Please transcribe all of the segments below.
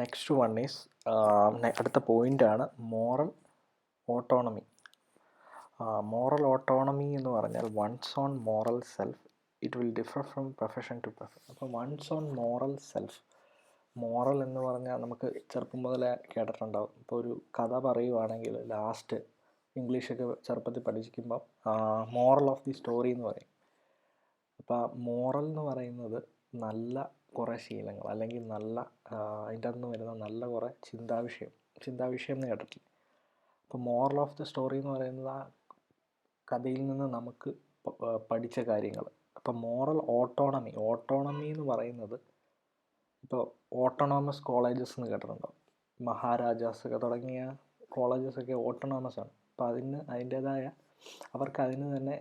Next one is അടുത്ത പോയിൻ്റാണ് moral autonomy. Moral autonomy എന്ന് പറഞ്ഞാൽ one's own moral self it will differ from profession to profession. അപ്പോൾ one's own moral self, moral എന്ന് പറഞ്ഞാൽ നമുക്ക് ചെറുപ്പം മുതലേ കേട്ടിട്ടുണ്ടാവും. ഇപ്പോൾ ഒരു കഥ പറയുവാണെങ്കിൽ ലാസ്റ്റ് ഇംഗ്ലീഷൊക്കെ ചെറുപ്പത്തിൽ പഠിക്കുമ്പോൾ മോറൽ ഓഫ് ദി സ്റ്റോറി എന്ന് പറയും. അപ്പോൾ മോറൽ എന്ന് പറയുന്നത് നല്ല കുറേ ശീലങ്ങൾ അല്ലെങ്കിൽ നല്ല അതിൻ്റെ അകത്ത് വരുന്ന നല്ല കുറേ ചിന്താവിഷയം എന്ന് കേട്ടിട്ടില്ല. അപ്പോൾ മോറൽ ഓഫ് ദി സ്റ്റോറി എന്ന് പറയുന്നത് ആ കഥയിൽ നിന്ന് നമുക്ക് പഠിച്ച കാര്യങ്ങൾ. അപ്പോൾ മോറൽ ഓട്ടോണമി എന്ന് പറയുന്നത് ഇപ്പോൾ ഓട്ടോണോമസ് കോളേജസ് എന്ന് കേട്ടിട്ടുണ്ടോ? മഹാരാജാസ് തുടങ്ങിയ കോളേജസൊക്കെ ഓട്ടോണോമസ് ആണ്. അപ്പോൾ അതിൻ്റേതായ അവർക്ക് അതിന് തന്നെ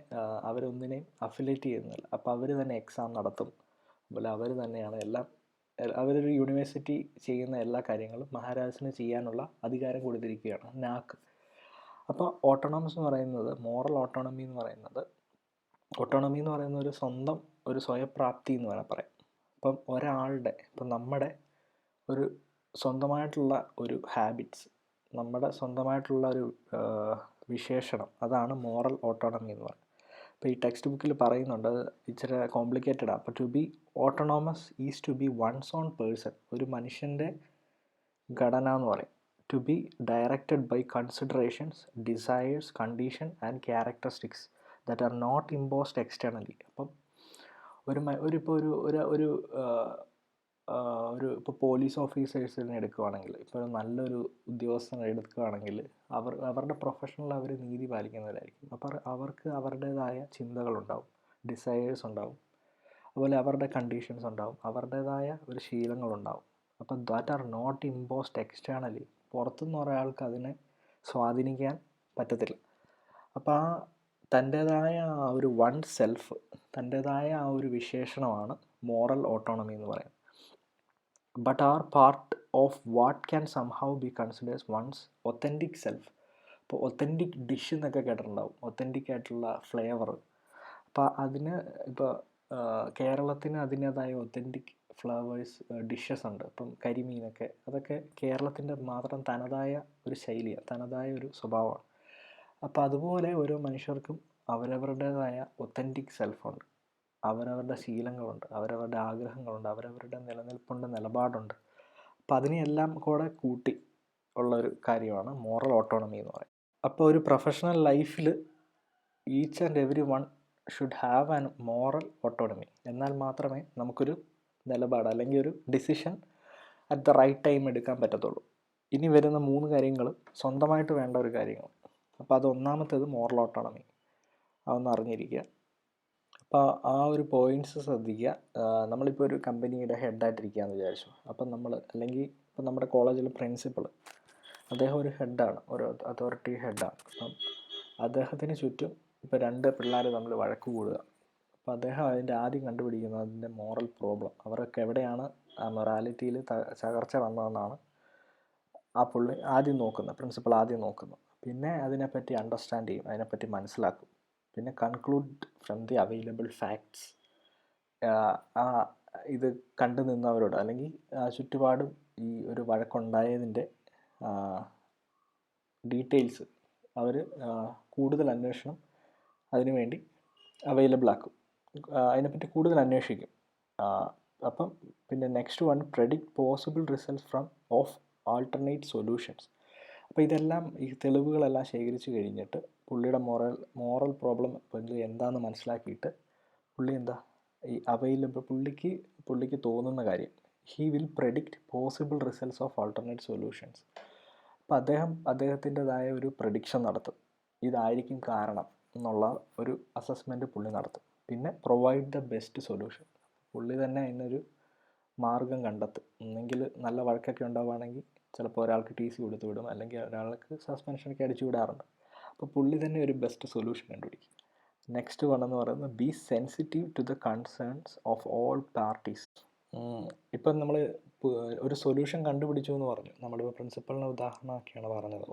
അവരൊന്നിനെയും അഫിലിയേറ്റ് ചെയ്യുന്നില്ല. അപ്പോൾ അവർ തന്നെ എക്സാം നടത്തും. അതുപോലെ അവർ തന്നെയാണ് എല്ലാം. അവരൊരു യൂണിവേഴ്സിറ്റി ചെയ്യുന്ന എല്ലാ കാര്യങ്ങളും മഹാരാജാസിന് ചെയ്യാനുള്ള അധികാരം കൊടുത്തിരിക്കുകയാണ്, നാക്ക്. അപ്പോൾ ഓട്ടോണോമസ് എന്ന് പറയുന്നത്, മോറൽ ഓട്ടോണമി എന്ന് പറയുന്നത് ഒരു സ്വയപ്രാപ്തി എന്ന് വേണം പറയാം. ഇപ്പം ഒരാളുടെ, ഇപ്പം നമ്മുടെ ഒരു സ്വന്തമായിട്ടുള്ള ഒരു ഹാബിറ്റ്സ്, നമ്മുടെ സ്വന്തമായിട്ടുള്ള ഒരു വിശേഷണം, അതാണ് മോറൽ ഓട്ടോണമി എന്ന് പറയുന്നത്. ഇപ്പോൾ ഈ ടെക്സ്റ്റ് ബുക്കിൽ പറയുന്നുണ്ട്, അത് ഇച്ചിരി കോംപ്ലിക്കേറ്റഡാണ്. അപ്പോൾ to be autonomous is to be one's own person, ഒരു മനുഷ്യൻ്റെ ഘടന എന്ന് പറയും. To be directed by considerations, desires, condition and characteristics that are not imposed externally. അപ്പം ഇപ്പോൾ പോലീസ് ഓഫീസേഴ്സിനെ എടുക്കുകയാണെങ്കിൽ, ഇപ്പോൾ നല്ലൊരു ഉദ്യോഗസ്ഥനെ എടുക്കുകയാണെങ്കിൽ അവരുടെ പ്രൊഫഷനിൽ അവർ നീതി പാലിക്കുന്നവരായിരിക്കും. അപ്പോൾ അവർക്ക് അവരുടേതായ ചിന്തകളുണ്ടാവും, ഡിസയേഴ്സ് ഉണ്ടാവും, അതുപോലെ അവരുടെ കണ്ടീഷൻസ് ഉണ്ടാവും, അവരുടേതായ ഒരു ശീലങ്ങളുണ്ടാവും. അപ്പോൾ that are not imposed externally, പുറത്തുനിന്ന് ഒരാൾക്ക് അതിനെ സ്വാധീനിക്കാൻ പറ്റത്തില്ല. അപ്പോൾ ആ തൻ്റേതായ ആ ഒരു വൺ സെൽഫ്, തൻ്റേതായ ആ ഒരു വിശേഷണമാണ് മോറൽ ഓട്ടോണമി എന്ന് പറയുന്നത്. But are part of what can somehow be considers one's authentic self. ഇപ്പോൾ ഒത്തൻറ്റിക് ഡിഷ് എന്നൊക്കെ കേട്ടിട്ടുണ്ടാവും, ഒത്തൻറ്റിക് ആയിട്ടുള്ള ഫ്ലേവർ. അപ്പോൾ അതിന് ഇപ്പോൾ കേരളത്തിന് അതിൻ്റേതായ ഒത്തൻറ്റിക് ഫ്ലേവേഴ്സ് ഡിഷസ് ഉണ്ട്. ഇപ്പം കരിമീനൊക്കെ, അതൊക്കെ കേരളത്തിൻ്റെ മാത്രം തനതായ ഒരു ശൈലിയാണ്, തനതായ ഒരു സ്വഭാവമാണ്. അപ്പോൾ അതുപോലെ ഓരോ മനുഷ്യർക്കും അവരവരുടേതായ ഒത്തൻറ്റിക് സെൽഫുണ്ട്, അവരവരുടെ ശീലങ്ങളുണ്ട്, അവരവരുടെ ആഗ്രഹങ്ങളുണ്ട്, അവരവരുടെ നിലനിൽപ്പുണ്ട്, നിലപാടുണ്ട്. അപ്പം അതിനെയെല്ലാം കൂടെ കൂട്ടി ഉള്ളൊരു കാര്യമാണ് മോറൽ ഓട്ടോണമി എന്ന് പറയുന്നത്. അപ്പോൾ ഒരു പ്രൊഫഷണൽ ലൈഫിൽ each and every one should have an moral autonomy. എന്നാൽ മാത്രമേ നമുക്കൊരു നിലപാട് അല്ലെങ്കിൽ ഒരു decision at the right time എടുക്കാൻ പറ്റത്തുള്ളൂ. ഇനി വരുന്ന 3 കാര്യങ്ങൾ സ്വന്തമായിട്ട് വേണ്ട ഒരു കാര്യങ്ങൾ. അപ്പോൾ അത് ഒന്നാമത്തേത് മോറൽ ഓട്ടോണമി, അതൊന്ന് അറിഞ്ഞിരിക്കുക. അപ്പോൾ ആ ഒരു പോയിൻറ്റ്സ് ശ്രദ്ധിക്കുക. നമ്മളിപ്പോൾ ഒരു കമ്പനിയുടെ ഹെഡായിട്ടിരിക്കുകയെന്ന് വിചാരിച്ചു. അപ്പം അല്ലെങ്കിൽ ഇപ്പം നമ്മുടെ കോളേജിലെ പ്രിൻസിപ്പൾ, അദ്ദേഹം ഒരു ഹെഡാണ്, ഒരു അതോറിറ്റി ഹെഡാണ്. അപ്പം അദ്ദേഹത്തിന് ചുറ്റും ഇപ്പോൾ 2 പിള്ളേർ തമ്മിൽ വഴക്ക് കൂടുക. അപ്പോൾ അദ്ദേഹം ആദ്യം കണ്ടുപിടിക്കുന്നത് അതിൻ്റെ മോറൽ പ്രോബ്ലം, അവരൊക്കെ എവിടെയാണ് ആ മൊറാലിറ്റിയിൽ തകർച്ച വന്നതെന്നാണ് ആ പുള്ളി ആദ്യം നോക്കുന്നത്, പ്രിൻസിപ്പൾ ആദ്യം നോക്കുന്നത്. പിന്നെ അതിനെപ്പറ്റി അണ്ടർസ്റ്റാൻഡ് ചെയ്യും, അതിനെപ്പറ്റി മനസ്സിലാക്കും. പിന്നെ conclude from the available facts. ഇത് കണ്ടു നിന്നവരോട് അല്ലെങ്കിൽ ചുറ്റുപാടും ഈ ഒരു വഴക്കുണ്ടായതിൻ്റെ ഡീറ്റെയിൽസ് അവർ കൂടുതൽ അന്വേഷണം അതിനുവേണ്ടി അവൈലബിൾ ആക്കും, അതിനെപ്പറ്റി കൂടുതൽ അന്വേഷിക്കും. അപ്പം പിന്നെ next one, predict possible results from of alternate solutions. അപ്പോൾ ഇതെല്ലാം, ഈ തെളിവുകളെല്ലാം ശേഖരിച്ച് കഴിഞ്ഞിട്ട് പുള്ളിയുടെ മോറൽ പ്രോബ്ലം എന്താണെന്ന് മനസ്സിലാക്കിയിട്ട് പുള്ളി ഈ പുള്ളിക്ക് തോന്നുന്ന കാര്യം, he will predict possible results of alternate solutions. അപ്പോൾ അദ്ദേഹത്തിൻ്റെതായ ഒരു പ്രഡിക്ഷൻ നടത്തും, ഇതായിരിക്കും കാരണം എന്നുള്ള ഒരു അസസ്മെൻറ്റ് പുള്ളി നടത്തും. പിന്നെ പ്രൊവൈഡ് ദ ബെസ്റ്റ് സൊല്യൂഷൻ, പുള്ളി തന്നെ അതിനൊരു മാർഗം കണ്ടെത്തും. ഒന്നെങ്കിൽ നല്ല വഴക്കൊക്കെ ഉണ്ടാവുകയാണെങ്കിൽ ചിലപ്പോൾ ഒരാൾക്ക് ടി സി കൊടുത്തു വിടും, അല്ലെങ്കിൽ ഒരാൾക്ക് സസ്പെൻഷനൊക്കെ അടിച്ചു വിടാറുണ്ട്. അപ്പോൾ പുള്ളി തന്നെ ഒരു ബെസ്റ്റ് സൊല്യൂഷൻ കണ്ടുപിടിക്കും. നെക്സ്റ്റ് എന്ന് പറയുന്നത് be sensitive to the concerns of all parties. ഇപ്പം നമ്മൾ ഒരു സൊല്യൂഷൻ കണ്ടുപിടിച്ചു എന്ന് പറഞ്ഞു, നമ്മുടെ പ്രിൻസിപ്പളിനെ ഉദാഹരണമൊക്കെയാണ് പറഞ്ഞത്.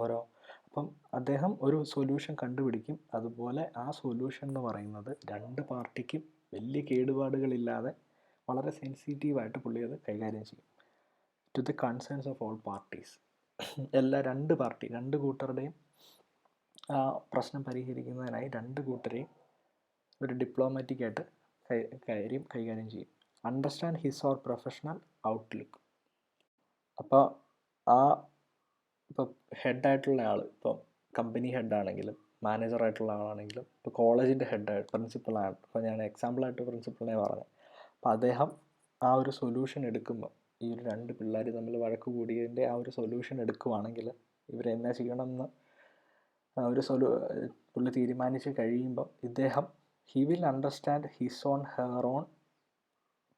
അപ്പം അദ്ദേഹം ഒരു സൊല്യൂഷൻ കണ്ടുപിടിക്കും. അതുപോലെ ആ സൊല്യൂഷൻ എന്ന് പറയുന്നത് 2 പാർട്ടിക്കും വലിയ കേടുപാടുകളില്ലാതെ വളരെ സെൻസിറ്റീവായിട്ട് പുള്ളി അത് കൈകാര്യം ചെയ്യും. To the concerns of all parties. രണ്ട് കൂട്ടരുടെയും പ്രശ്നം പരിഹരിക്കുന്നതിനായി രണ്ട് കൂട്ടരെയും ഒരു ഡിപ്ലോമാറ്റിക്കായിട്ട് കൈകാര്യം ചെയ്യും. Understand his or professional outlook. അപ്പോൾ ഇപ്പോൾ ഹെഡായിട്ടുള്ള ആൾ, ഇപ്പോൾ കമ്പനി ഹെഡാണെങ്കിലും മാനേജറായിട്ടുള്ള ആളാണെങ്കിലും, ഇപ്പോൾ കോളേജിൻ്റെ ഹെഡായിട്ട് പ്രിൻസിപ്പളാണ്, ഇപ്പോൾ ഞാൻ എക്സാമ്പിളായിട്ട് പ്രിൻസിപ്പളിനെ പറഞ്ഞത്. അപ്പോൾ അദ്ദേഹം ആ ഒരു സൊല്യൂഷൻ എടുക്കുമ്പോൾ, ഈ ഒരു രണ്ട് പിള്ളേർ തമ്മിൽ വഴക്ക് കൂടിയതിൻ്റെ ആ ഒരു സൊല്യൂഷൻ എടുക്കുവാണെങ്കിൽ ഇവരെന്നാ ചെയ്യണമെന്ന് പുള്ളി തീരുമാനിച്ച് കഴിയുമ്പോൾ he will understand his own her own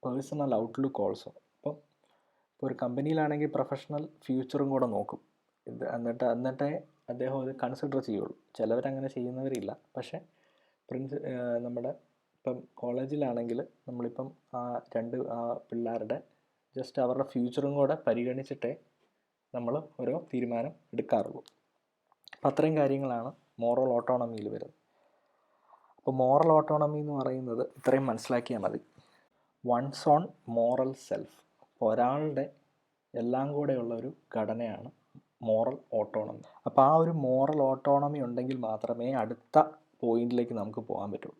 personal outlook also. ഇപ്പോൾ ഒരു കമ്പനിയിലാണെങ്കിൽ പ്രൊഫഷണൽ ഫ്യൂച്ചറും കൂടെ നോക്കും. എന്നിട്ടേ അദ്ദേഹം അത് കൺസിഡർ ചെയ്യുള്ളൂ. ചിലവരങ്ങനെ ചെയ്യുന്നവരില്ല. പക്ഷേ നമ്മുടെ ഇപ്പം കോളേജിലാണെങ്കിൽ നമ്മളിപ്പം പിള്ളേരുടെ ജസ്റ്റ് അവരുടെ ഫ്യൂച്ചറും കൂടെ പരിഗണിച്ചിട്ടേ നമ്മൾ ഓരോ തീരുമാനം എടുക്കാറുള്ളൂ. അപ്പം അത്രയും കാര്യങ്ങളാണ് മോറൽ ഓട്ടോണമിയിൽ വരുന്നത്. അപ്പോൾ മോറൽ ഓട്ടോണമി എന്ന് പറയുന്നത് ഇത്രയും മനസ്സിലാക്കിയാൽ മതി. One's own moral self. ഒരാളുടെ എല്ലാം കൂടെയുള്ള ഒരു ഘടനയാണ് മോറൽ ഓട്ടോണമി. അപ്പോൾ ആ ഒരു മോറൽ ഓട്ടോണമി ഉണ്ടെങ്കിൽ മാത്രമേ അടുത്ത പോയിന്റിലേക്ക് നമുക്ക് പോകാൻ പറ്റുള്ളൂ.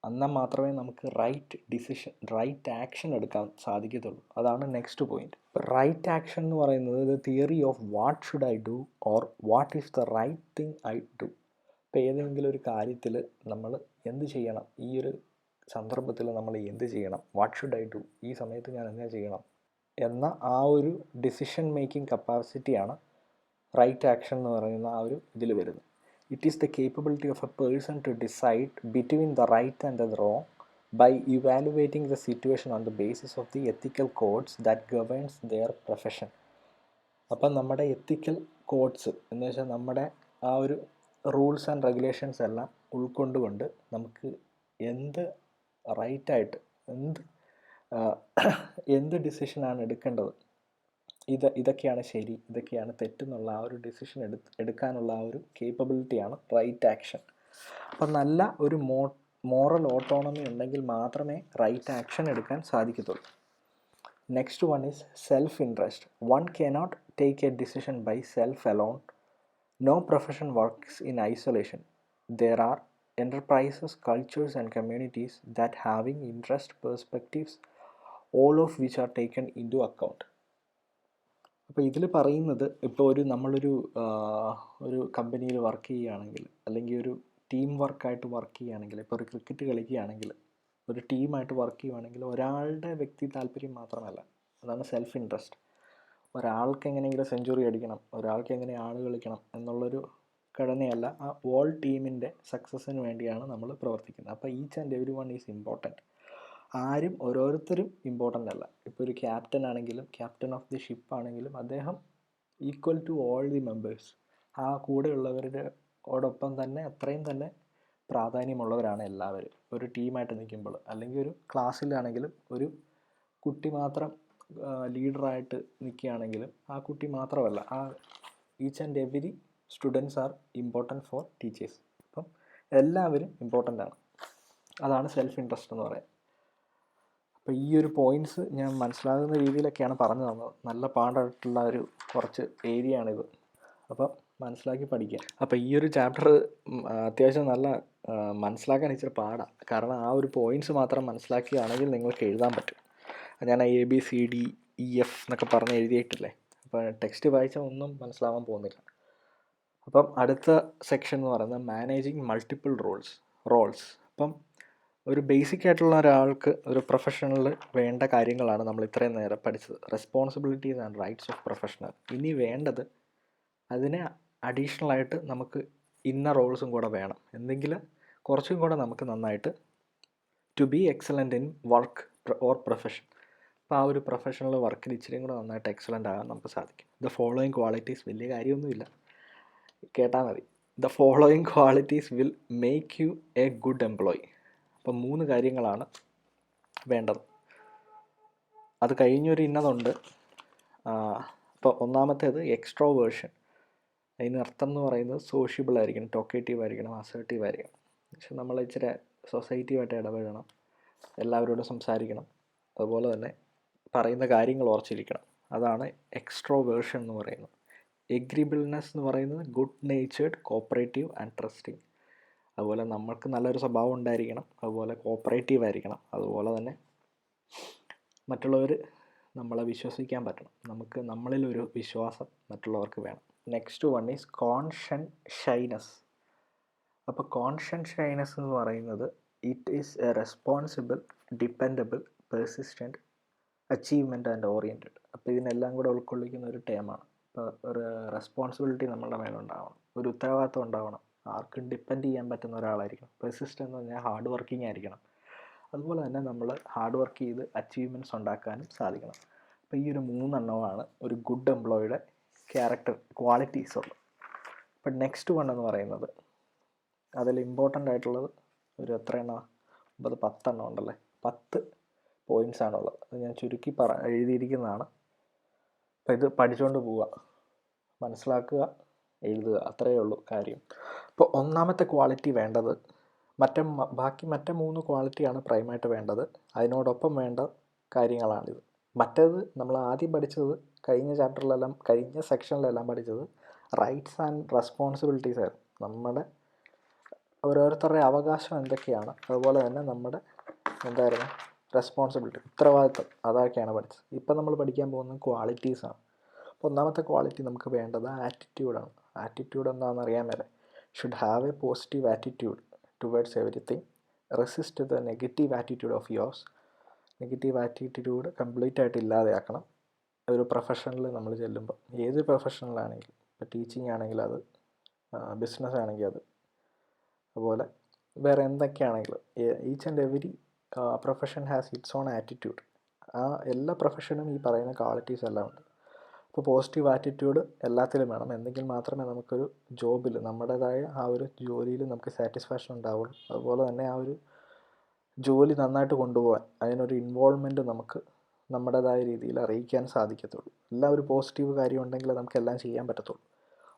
എന്നാൽ മാത്രമേ നമുക്ക് റൈറ്റ് ആക്ഷൻ എടുക്കാൻ സാധിക്കത്തുള്ളൂ. അതാണ് നെക്സ്റ്റ് പോയിന്റ്. റൈറ്റ് ആക്ഷൻ എന്ന് പറയുന്നത് the theory of what should I do or what is the right thing I do. ഇപ്പോൾ ഏതെങ്കിലും ഒരു കാര്യത്തിൽ നമ്മൾ എന്ത് ചെയ്യണം, ഈ ഒരു സന്ദർഭത്തിൽ നമ്മൾ എന്ത് ചെയ്യണം, വാട്ട് ഷുഡ് ഐ ഡു, ഈ സമയത്ത് ഞാൻ എന്താ ചെയ്യണം എന്ന ആ ഒരു ഡിസിഷൻ മേക്കിംഗ് കപ്പാസിറ്റിയാണ് റൈറ്റ് ആക്ഷൻ എന്ന് പറയുന്ന ആ ഒരു ഇതിൽ വരുന്നത്. It is the capability of a person to decide between the right and the wrong by evaluating the situation on the basis of the ethical codes that governs their profession. അപ്പം നമ്മുടെ എത്തിക്കൽ codes എന്ന് വെച്ചാൽ നമ്മുടെ ആ ഒരു rules and regulations എല്ലാം ഉൾക്കൊണ്ടുകൊണ്ട് നമുക്ക് എന്ത് റൈറ്റായിട്ട് എന്ത് ഡിസിഷനാണ് എടുക്കേണ്ടത്, ഇതൊക്കെയാണ് ശരി, ഇതൊക്കെയാണ് തെറ്റെന്നുള്ള ആ ഒരു ഡിസിഷൻ എടുക്കാനുള്ള ആ ഒരു കേപ്പബിലിറ്റിയാണ് റൈറ്റ് ആക്ഷൻ. അപ്പം നല്ല ഒരു മോറൽ ഓട്ടോണമി ഉണ്ടെങ്കിൽ മാത്രമേ റൈറ്റ് ആക്ഷൻ എടുക്കാൻ സാധിക്കത്തുള്ളൂ. Next one is self interest. One cannot take a decision by self alone. No profession works in isolation. There are enterprises, cultures and communities that having interest perspectives, all of which are taken into account. അപ്പോൾ ഇതിൽ പറയുന്നത്, ഇപ്പോൾ നമ്മളൊരു കമ്പനിയിൽ work ചെയ്യുകയാണെങ്കിൽ, അല്ലെങ്കിൽ ഒരു team വർക്കായിട്ട് work ചെയ്യുകയാണെങ്കിൽ, ഇപ്പോൾ ഒരു ക്രിക്കറ്റ് കളിക്കുകയാണെങ്കിൽ ഒരു ടീമായിട്ട് വർക്ക് ചെയ്യുകയാണെങ്കിൽ ഒരാളുടെ വ്യക്തി താല്പര്യം മാത്രമല്ല, അതാണ് സെൽഫ് ഇൻട്രസ്റ്റ്. ഒരാൾക്ക് എങ്ങനെയെങ്കിലും സെഞ്ചുറി അടിക്കണം, ഒരാൾക്ക് എങ്ങനെ ആള് കളിക്കണം എന്നുള്ളൊരു ഘടനയല്ല. ആ ഓൾ ടീമിൻ്റെ സക്സസ്സിന് വേണ്ടിയാണ് നമ്മൾ പ്രവർത്തിക്കുന്നത്. അപ്പോൾ each and every one is important. ഓരോരുത്തരും ഇമ്പോർട്ടൻ്റ് അല്ല. ഇപ്പോൾ ഒരു ക്യാപ്റ്റൻ ആണെങ്കിലും, ക്യാപ്റ്റൻ ഓഫ് ദി ഷിപ്പ് ആണെങ്കിലും, അദ്ദേഹം equal to all the members. ആ കൂടെയുള്ളവരോടൊപ്പം തന്നെ അത്രയും തന്നെ പ്രാധാന്യമുള്ളവരാണ് എല്ലാവരും ഒരു ടീമായിട്ട് നിൽക്കുമ്പോൾ. അല്ലെങ്കിൽ ഒരു ക്ലാസ്സിലാണെങ്കിലും ഒരു കുട്ടി മാത്രം ലീഡറായിട്ട് നിൽക്കുകയാണെങ്കിലും ആ കുട്ടി മാത്രമല്ല, ആ each and every students are important for teachers. അപ്പം എല്ലാവരും ഇമ്പോർട്ടൻ്റ് ആണ്. അതാണ് സെൽഫ് ഇൻട്രസ്റ്റ് എന്ന് പറയുന്നത്. അപ്പോൾ ഈ ഒരു പോയിൻറ്റ്സ് ഞാൻ മനസ്സിലാകുന്ന രീതിയിലൊക്കെയാണ് പറഞ്ഞു തന്നത്. നല്ല പാടായിട്ടുള്ള ഒരു കുറച്ച് ഏരിയ ആണിത്. അപ്പം മനസ്സിലാക്കി പഠിക്കുക. അപ്പോൾ ഈ ഒരു ചാപ്റ്റർ അത്യാവശ്യം നല്ല മനസ്സിലാക്കാൻ ഇച്ചിരി പാടാണ്. കാരണം ആ ഒരു പോയിൻറ്റ്സ് മാത്രം മനസ്സിലാക്കുകയാണെങ്കിൽ നിങ്ങൾക്ക് എഴുതാൻ പറ്റും. ഞാൻ ABCDEF എന്നൊക്കെ പറഞ്ഞ് എഴുതിയിട്ടില്ലേ. അപ്പോൾ ടെക്സ്റ്റ് വായിച്ചാൽ ഒന്നും മനസ്സിലാവാൻ പോകുന്നില്ല. അപ്പം അടുത്ത സെക്ഷൻ എന്ന് പറയുന്നത് മാനേജിങ് മൾട്ടിപ്പിൾ റോൾസ്. അപ്പം ഒരു ബേസിക് ആയിട്ടുള്ള ഒരാൾക്ക് ഒരു പ്രൊഫഷണൽ വേണ്ട കാര്യങ്ങളാണ് നമ്മൾ ഇത്രയും നേരം പഠിച്ചത്. Responsibilities and rights of professional. ഇനി വേണ്ടത് അതിന് അഡീഷണലായിട്ട് നമുക്ക് ഇന്ന റോൾസും കൂടെ വേണം. എന്തെങ്കിലും കുറച്ചും കൂടെ നമുക്ക് നന്നായിട്ട് to be excellent in work or profession. അപ്പോൾ ആ ഒരു പ്രൊഫഷണൽ വർക്കിൽ ഇച്ചിരിയും കൂടെ നന്നായിട്ട് എക്സലൻ്റ് ആകാൻ നമുക്ക് സാധിക്കും. ദ ഫോളോയിങ് ക്വാളിറ്റീസ്, വലിയ കാര്യമൊന്നുമില്ല, കേട്ടാൽ മതി. The following qualities will make you A good employee. അപ്പം 3 കാര്യങ്ങളാണ് വേണ്ടത്. അത് കഴിഞ്ഞൊരു ഇന്നതുണ്ട്. ഇപ്പോൾ ഒന്നാമത്തേത് എക്സ്ട്രോവേർഷൻ. അതിനർത്ഥം എന്ന് പറയുന്നത് സോഷ്യബിൾ ആയിരിക്കണം, ടോക്കേറ്റീവ് ആയിരിക്കണം, അസേർട്ടീവ് ആയിരിക്കണം. പക്ഷെ നമ്മൾ ഇച്ചിരി സൊസൈറ്റിയുമായിട്ട് ഇടപെടണം, എല്ലാവരോടും സംസാരിക്കണം, അതുപോലെ തന്നെ പറയുന്ന കാര്യങ്ങൾ ഉറച്ചിരിക്കണം. അതാണ് എക്സ്ട്രോവേർഷൻ എന്ന് പറയുന്നത്. എഗ്രിബിൾനെസ് എന്ന് പറയുന്നത് good natured, cooperative and trusting. അതുപോലെ നമ്മൾക്ക് നല്ലൊരു സ്വഭാവം ഉണ്ടായിരിക്കണം, അതുപോലെ കോപ്പറേറ്റീവ് ആയിരിക്കണം, അതുപോലെ തന്നെ മറ്റുള്ളവർ നമ്മളെ വിശ്വസിക്കാൻ പറ്റണം. നമുക്ക് നമ്മളിലൊരു വിശ്വാസം മറ്റുള്ളവർക്ക് വേണം. Next one is conscientiousness. അപ്പോൾ കോൺഷ്യൻറ്റ് ഷൈനസ് എന്ന് പറയുന്നത് it is a responsible, dependable, persistent, achievement and oriented. അപ്പോൾ ഇതിനെല്ലാം കൂടെ ഉൾക്കൊള്ളിക്കുന്ന ഒരു ടേമാണ്. ഇപ്പോൾ ഒരു റെസ്പോൺസിബിലിറ്റി നമ്മളുടെ മേലുണ്ടാവണം, ഒരു ഉത്തരവാദിത്വം ഉണ്ടാവണം, ആർക്കും ഡിപ്പെൻഡ് ചെയ്യാൻ പറ്റുന്ന ഒരാളായിരിക്കണം. പെർസിസ്റ്റൻ്റ് എന്ന് പറഞ്ഞാൽ ഹാർഡ് വർക്കിംഗ് ആയിരിക്കണം. അതുപോലെ തന്നെ നമ്മൾ ഹാർഡ് വർക്ക് ചെയ്ത് അച്ചീവ്മെൻറ്റ്സ് ഉണ്ടാക്കാനും സാധിക്കണം. അപ്പോൾ ഈ ഒരു 3 എണ്ണമാണ് ഒരു ഗുഡ് എംപ്ലോയിയുടെ ക്യാരക്ടർ ക്വാളിറ്റീസ് ഉള്ളത്. ഇപ്പം നെക്സ്റ്റ് വൺ എന്ന് പറയുന്നത് അതിൽ ഇമ്പോർട്ടൻ്റ് ആയിട്ടുള്ളത് ഒരു എത്ര എണ്ണം, 10 എണ്ണം ഉണ്ടല്ലേ, 10 പോയിൻറ്റ്സ് ആണുള്ളത്. അത് ഞാൻ ചുരുക്കി എഴുതിയിരിക്കുന്നതാണ്. അപ്പോൾ ഇത് പഠിച്ചുകൊണ്ട് പോവുക, മനസ്സിലാക്കുക, എഴുതുക, അത്രയേ ഉള്ളൂ കാര്യം. അപ്പോൾ ഒന്നാമത്തെ ക്വാളിറ്റി വേണ്ടത് ബാക്കി മറ്റേ 3 ക്വാളിറ്റിയാണ് പ്രൈമായിട്ട് വേണ്ടത്. അതിനോടൊപ്പം വേണ്ട കാര്യങ്ങളാണിത്. മറ്റേത് നമ്മൾ ആദ്യം പഠിച്ചത് കഴിഞ്ഞ സെക്ഷനിലെല്ലാം പഠിച്ചത് റൈറ്റ്സ് ആൻഡ് റെസ്പോൺസിബിലിറ്റീസ് ആയിരുന്നു. നമ്മുടെ ഓരോരുത്തരുടെ അവകാശം എന്തൊക്കെയാണ്, അതുപോലെ തന്നെ നമ്മുടെ റെസ്പോൺസിബിലിറ്റി, ഉത്തരവാദിത്വം, അതൊക്കെയാണ് പഠിച്ചത്. ഇപ്പം നമ്മൾ പഠിക്കാൻ പോകുന്നത് ക്വാളിറ്റീസാണ്. അപ്പോൾ ഒന്നാമത്തെ ക്വാളിറ്റി നമുക്ക് വേണ്ടത് ആറ്റിറ്റ്യൂഡാണ്. ആറ്റിറ്റ്യൂഡ് എന്താണെന്ന് അറിയാൻ മേലെ. Should have A positive attitude towards everything. Resist the negative attitude of yours. Negative attitude complete ആയിട്ട് ഇല്ലാതെയാക്കണം. ഒരു പ്രൊഫഷനിൽ നമ്മൾ ചെല്ലുമ്പോൾ, ഏത് പ്രൊഫഷനിലാണെങ്കിലും, ഇപ്പോൾ ടീച്ചിങ് ആണെങ്കിൽ അത്, ബിസിനസ് ആണെങ്കിൽ അത്, അതുപോലെ വേറെ എന്തൊക്കെയാണെങ്കിലും each and every profession has its own attitude. ആ എല്ലാ പ്രൊഫഷനും ഈ പറയുന്ന ക്വാളിറ്റീസ് എല്ലാം ഉണ്ട്. അപ്പോൾ പോസിറ്റീവ് ആറ്റിറ്റ്യൂഡ് എല്ലാത്തിലും വേണം. എന്നെങ്കിൽ മാത്രമേ നമുക്കൊരു ജോബിൽ, നമ്മുടേതായ ആ ഒരു ജോലിയിൽ നമുക്ക് സാറ്റിസ്ഫാക്ഷൻ ഉണ്ടാവുള്ളൂ. അതുപോലെ തന്നെ ആ ഒരു ജോലി നന്നായിട്ട് കൊണ്ടുപോകാൻ അതിനൊരു ഇൻവോൾവ്മെൻറ്റ് നമുക്ക് നമ്മുടേതായ രീതിയിൽ അറിയിക്കാൻ സാധിക്കത്തുള്ളൂ. എല്ലാം ഒരു പോസിറ്റീവ് കാര്യം ഉണ്ടെങ്കിൽ നമുക്കെല്ലാം ചെയ്യാൻ പറ്റത്തുള്ളൂ.